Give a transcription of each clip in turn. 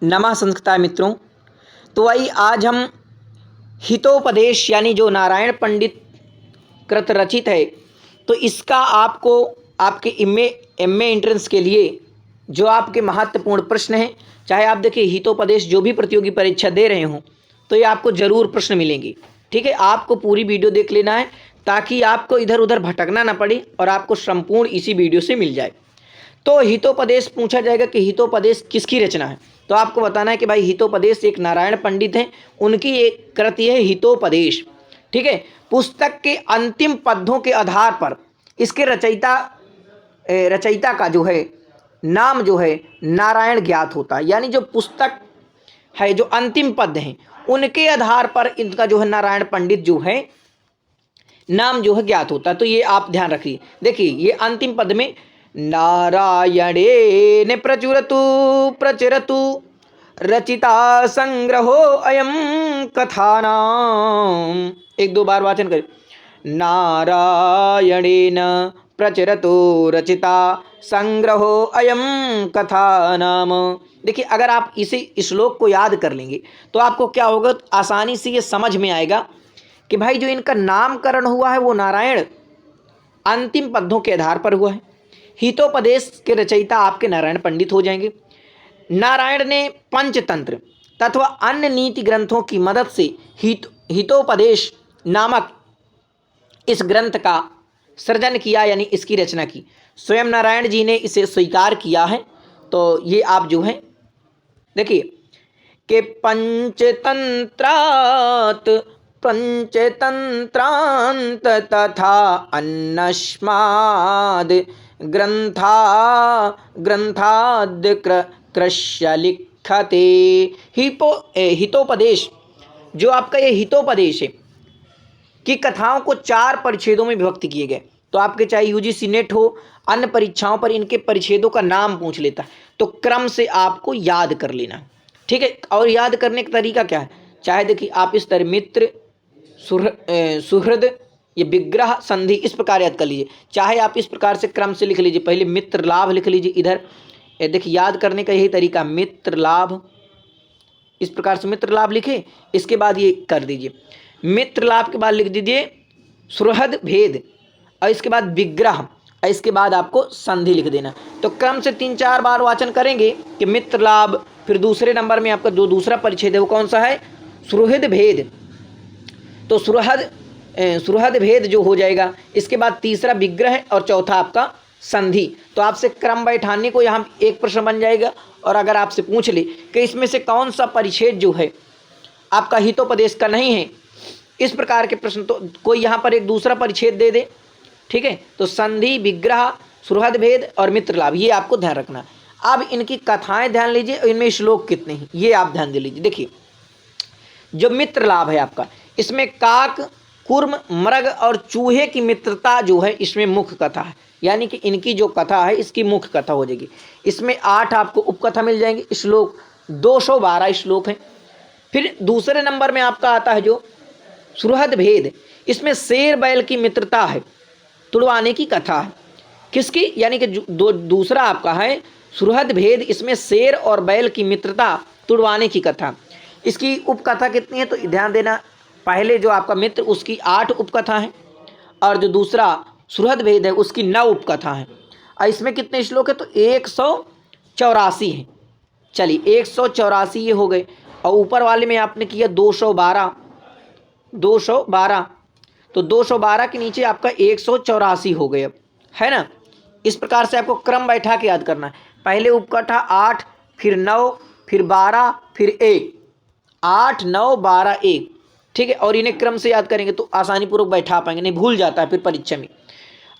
नमः संस्कृताय मित्रों। तो वही आज हम हितोपदेश यानी जो नारायण पंडित कृत रचित है, तो इसका आपको आपके एम ए एंट्रेंस के लिए जो आपके महत्वपूर्ण प्रश्न हैं, चाहे आप देखिए हितोपदेश जो भी प्रतियोगी परीक्षा दे रहे हों, तो ये आपको जरूर प्रश्न मिलेंगे। ठीक है, आपको पूरी वीडियो देख लेना है ताकि आपको इधर उधर भटकना ना पड़े और आपको संपूर्ण इसी वीडियो से मिल जाए। तो हितोपदेश पूछा जाएगा कि हितोपदेश किसकी रचना है, तो आपको बताना है कि भाई हितोपदेश एक नारायण पंडित हैं, उनकी एक कृति है हितोपदेश। ठीक है, पुस्तक के अंतिम पद्यों के आधार पर इसके रचयिता का जो है नाम जो है नारायण ज्ञात होता है। यानी जो पुस्तक है, जो अंतिम पद हैं, उनके आधार पर इनका जो है नारायण पंडित जो है नाम जो है ज्ञात होता है। तो ये आप ध्यान रखिए। देखिए ये अंतिम पद में नारायणेन प्रचुरतु रचिता संग्रहो अयम कथानाम। एक दो बार वाचन करें। नारायणेन प्रचुरतु रचिता संग्रहो अयम कथानाम। देखिए अगर आप इसे श्लोक को याद कर लेंगे तो आपको क्या होगा, आसानी से ये समझ में आएगा कि भाई जो इनका नामकरण हुआ है वो नारायण अंतिम पद्यों के आधार पर हुआ है। हितोपदेश के रचयिता आपके नारायण पंडित हो जाएंगे। नारायण ने पंचतंत्र तथा अन्य नीति ग्रंथों की मदद से हितोपदेश नामक इस ग्रंथ का सृजन किया, यानी इसकी रचना की। स्वयं नारायण जी ने इसे स्वीकार किया है। तो ये आप जो है देखिए कि पंचतंत्रांत तथा अन्नस्माद ग्रंथाद्य कृष्य लिखते। हितोपदेश जो आपका ये हितोपदेश है कि कथाओं को 4 परिच्छेदों में विभक्त किए गए। तो आपके चाहे यूजीसी नेट हो, अन्य परीक्षाओं पर इनके परिच्छेदों का नाम पूछ लेता है, तो क्रम से आपको याद कर लेना। ठीक है, और याद करने का तरीका क्या है, चाहे देखिए आप इस तरह मित्र, सुहृद, ये विग्रह, संधि, इस प्रकार याद कर लीजिए। चाहे आप इस प्रकार से क्रम से लिख लीजिए, पहले मित्र लाभ लिख लीजिए इधर। देखिए याद करने का यही तरीका, मित्र लाभ, इस प्रकार से मित्र लाभ लिखे, इसके बाद ये कर दीजिए मित्र लाभ के बाद लिख दीजिए सुहृद भेद, और इसके बाद विग्रह, और इसके बाद आपको संधि लिख देना। तो क्रम से 3-4 बार वाचन करेंगे कि मित्र लाभ, फिर दूसरे नंबर में आपका जो दूसरा परिच्छेद है वो कौन सा है, सुहृद भेद। तो सुहृद भेद जो हो जाएगा, इसके बाद तीसरा विग्रह और चौथा आपका संधि। तो आपसे क्रम बैठाने को यहाँ एक प्रश्न बन जाएगा, और अगर आपसे पूछ ले कि इसमें से कौन सा परिच्छेद जो है आपका हितोपदेश का नहीं है, इस प्रकार के प्रश्न, तो कोई यहाँ पर एक दूसरा परिच्छेद दे दे। ठीक है, तो संधि, विग्रह, सुहृद भेद और मित्र लाभ, ये आपको ध्यान रखना। अब इनकी कथाएं ध्यान लीजिए, इनमें श्लोक कितने हैं ये आप ध्यान दे लीजिए। देखिए जो मित्र लाभ है आपका, इसमें काक, कुर्म, मृग और चूहे की मित्रता जो है इसमें मुख्य कथा है। यानी कि इनकी जो कथा है इसकी मुख्य कथा हो जाएगी। इसमें 8 आपको उपकथा मिल जाएंगी। श्लोक 212 श्लोक हैं। फिर दूसरे नंबर में आपका आता है जो सुहृद भेद, इसमें शेर बैल की मित्रता है, तुड़वाने की कथा है। किसकी, यानी कि दूसरा आपका है सुहृद भेद, इसमें शेर और बैल की मित्रता, तुड़वाने की कथा। इसकी उपकथा कितनी है तो ध्यान देना, पहले जो आपका मित्र उसकी 8 उपकथा हैं, और जो दूसरा सुहृद भेद है उसकी 9 उपकथा हैं। और इसमें कितने श्लोक है तो 184 हैं। चलिए 184 ये हो गए, और ऊपर वाले में आपने किया 212, तो 212 के नीचे आपका 184 हो गए, अब है ना। इस प्रकार से आपको क्रम बैठा के याद करना है। पहले उपकथा 8, फिर 9, फिर 12, फिर 1, 8, 9, 12, 1। ठीक है, और इन्हें क्रम से याद करेंगे तो आसानी पूर्वक बैठा पाएंगे, नहीं भूल जाता है फिर परीक्षा में।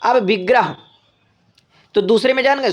अब विग्रह, तो दूसरे में जान गए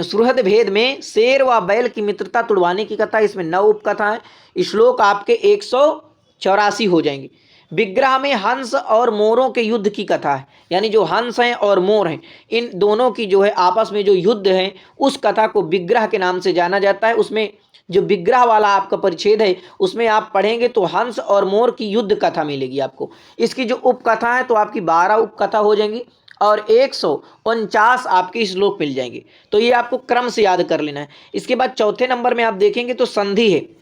सुहृद भेद में शेर व बैल की मित्रता तुड़वाने की कथा, इसमें 9 उपकथा है। श्लोक आपके 184 हो जाएंगे। विग्रह में हंस और मोरों के युद्ध की कथा है, यानी जो हंस हैं और मोर हैं इन दोनों की जो है आपस में जो युद्ध है उस कथा को विग्रह के नाम से जाना जाता है। उसमें जो विग्रह वाला आपका परिच्छेद है उसमें आप पढ़ेंगे तो हंस और मोर की युद्ध कथा मिलेगी आपको। इसकी जो उपकथा है तो आपकी 12 उपकथा हो जाएंगी, और 149 आपके श्लोक मिल जाएंगे। तो ये आपको क्रम से याद कर लेना है। इसके बाद चौथे नंबर में आप देखेंगे तो संधि है।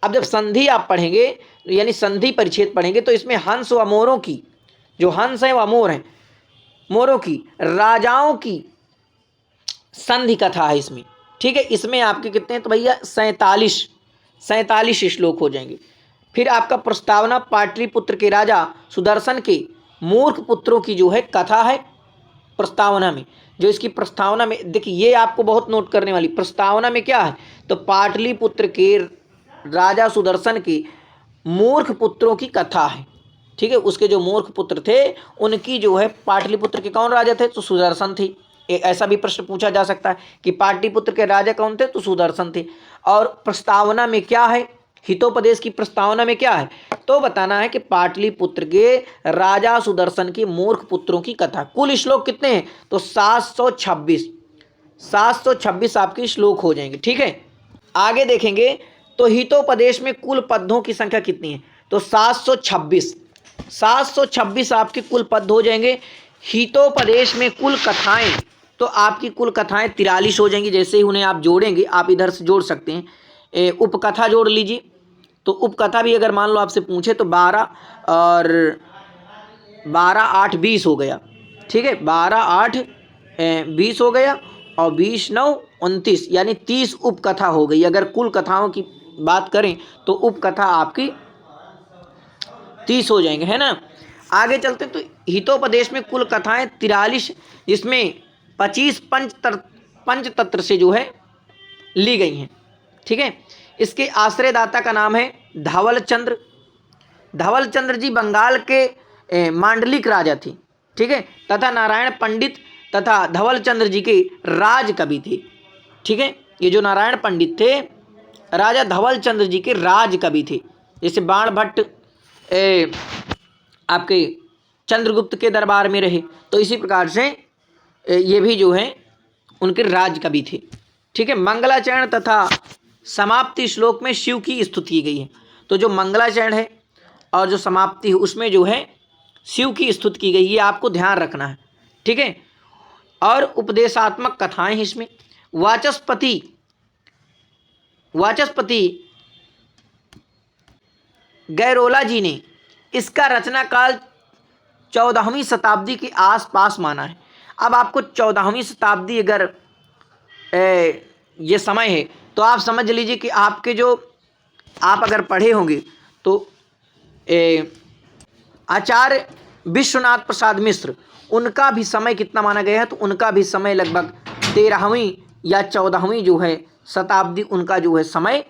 अब जब संधि आप पढ़ेंगे यानी संधि परिच्छेद पढ़ेंगे तो इसमें हंस व मोरों की, जो हंस है व मोर हैं, मोरों की, राजाओं की संधि कथा है इसमें। ठीक है, इसमें आपके कितने, तो भैया 47 श्लोक हो जाएंगे। फिर आपका प्रस्तावना पाटलिपुत्र के राजा सुदर्शन के मूर्ख पुत्रों की जो है कथा है प्रस्तावना में। जो इसकी प्रस्तावना में देखिए, ये आपको बहुत नोट करने वाली, प्रस्तावना में क्या है, तो पाटलिपुत्र के राजा सुदर्शन के मूर्ख पुत्रों की कथा है। ठीक है, उसके जो मूर्ख पुत्र थे उनकी जो है, पाटलिपुत्र के कौन राजा थे, तो सुदर्शन थे। ऐसा भी प्रश्न पूछा जा सकता है कि पाटलिपुत्र के राजा कौन थे, तो सुदर्शन थे। और प्रस्तावना में क्या है, हितोपदेश की प्रस्तावना में क्या है, तो बताना है कि पाटलिपुत्र के राजा सुदर्शन की मूर्ख पुत्रों की कथा। कुल श्लोक कितने हैं, तो 726 आपके श्लोक हो जाएंगे। ठीक है, आगे देखेंगे तो हितोपदेश में कुल पद्यों की संख्या कितनी है, तो 726 आपके कुल पद हो जाएंगे। हितोपदेश में कुल कथाएं, तो आपकी कुल कथाएं 43 हो जाएंगी। जैसे ही उन्हें आप जोड़ेंगे, आप इधर से जोड़ सकते हैं, उपकथा जोड़ लीजिए। तो उपकथा भी अगर मान लो आपसे पूछे तो 12 और 12 8 20 हो गया। ठीक है, 12 8 20 हो गया और 20 9 29, यानी 30 उपकथा हो गई। अगर कुल कथाओं की बात करें तो उपकथा आपकी 30 हो जाएंगे, है ना। आगे चलते तो हितोपदेश में कुल कथाएं 43, जिसमें 25 पंचतंत्र से जो है ली गई हैं। ठीक है, इसके आश्रयदाता का नाम है धवल चंद्र। धवल चंद्र जी बंगाल के मांडलिक राजा थे। ठीक है, तथा नारायण पंडित तथा धवल चंद्र जी के राज कवि थे। ठीक है, ये जो नारायण पंडित थे, राजा धवल चंद्र जी के राज कवि थे। जैसे बाण भट्ट आपके चंद्रगुप्त के दरबार में रहे, तो इसी प्रकार से ये भी जो है उनके राज कवि थे। ठीक है, मंगलाचरण तथा समाप्ति श्लोक में शिव की स्तुति की गई है। तो जो मंगलाचरण है और जो समाप्ति है उसमें जो है शिव की स्तुति की गई, ये आपको ध्यान रखना है। ठीक है, और उपदेशात्मक कथाएं हैं इसमें। वाचस्पति गैरोला जी ने इसका रचना काल 14वीं शताब्दी के आसपास माना है। अब आपको 14वीं शताब्दी अगर ये समय है तो आप समझ लीजिए कि आपके जो आप अगर पढ़े होंगे तो आचार्य विश्वनाथ प्रसाद मिश्र, उनका भी समय कितना माना गया है, तो उनका भी समय लगभग 13वीं या 14वीं जो है शताब्दी उनका जो है समय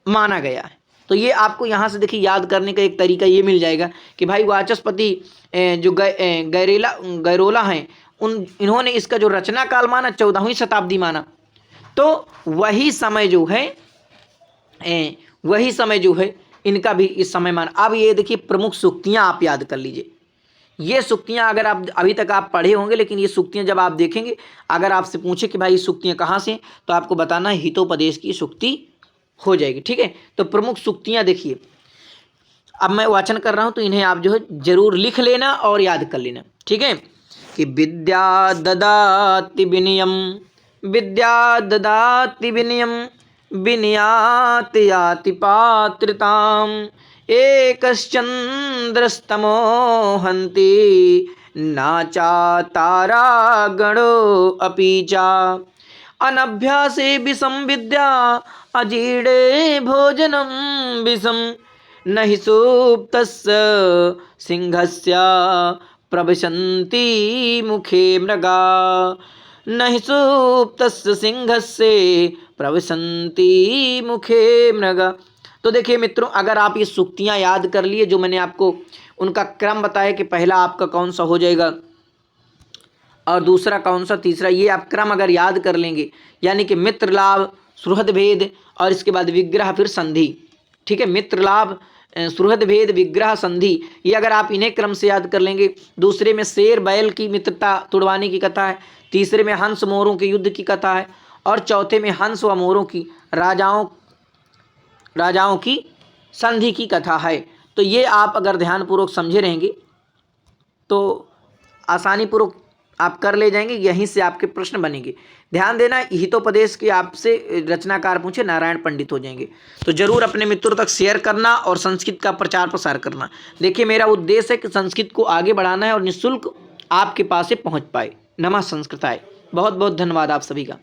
माना गया है। तो ये आपको यहाँ से देखिए याद करने का एक तरीका ये मिल जाएगा कि भाई वाचस्पति जो गैरोला हैं, इन्होंने इसका जो रचना काल माना 14वीं शताब्दी माना, तो वही समय जो है इनका भी इस समय माना। अब ये देखिए प्रमुख सूक्तियाँ आप याद कर लीजिए। ये सूक्तियाँ अगर आप अभी तक आप पढ़े होंगे, लेकिन ये सूक्तियाँ जब आप देखेंगे, अगर आपसे पूछे कि भाई ये सूक्तियाँ कहाँ से हैं, तो आपको बताना है हितोपदेश की सूक्ति हो जाएगी। ठीक है, तो प्रमुख सूक्तियाँ देखिए, अब मैं वाचन कर रहा हूँ तो इन्हें आप जो है जरूर लिख लेना और याद कर लेना। ठीक है, कि विद्या ददाति विनयम विनयात याति पात्रताम एकश्चंद्रस्तमो हन्ति नाचा तारा गणो अपि चा अनभ्यासे विषम विद्या अजीर्णे भोजनम विषम नहि सुप्तस्य सिंहस्य प्रविशन्ति मुखे मृगा नहि सुप्तस्य सिंहस्य प्रविशन्ति मुखे मृगा। तो देखिए मित्रों, अगर आप ये सूक्तियाँ याद कर लिए, जो मैंने आपको उनका क्रम बताया कि पहला आपका कौन सा हो जाएगा और दूसरा कौन सा, तीसरा, ये आप क्रम अगर याद कर लेंगे, यानी कि मित्र लाभ, सुहृद भेद और इसके बाद विग्रह, फिर संधि। ठीक है, मित्र लाभ, सुहृद भेद, विग्रह, संधि, ये अगर आप इन्हें क्रम से याद कर लेंगे। दूसरे में शेर बैल की मित्रता तुड़वाने की कथा है, तीसरे में हंस मोरों के युद्ध की कथा है, और चौथे में हंस व मोरों की राजाओं की संधि की कथा है। तो ये आप अगर ध्यानपूर्वक समझे रहेंगे तो आसानी पूर्वक आप कर ले जाएंगे, यहीं से आपके प्रश्न बनेंगे। ध्यान देना, हितोपदेश के आपसे रचनाकार पूछे नारायण पंडित हो जाएंगे। तो जरूर अपने मित्रों तक शेयर करना और संस्कृत का प्रचार प्रसार करना। देखिए मेरा उद्देश्य है कि संस्कृत को आगे बढ़ाना है और निःशुल्क आपके पास से पहुंच पाए। नमः संस्कृताय। बहुत बहुत धन्यवाद आप सभी का।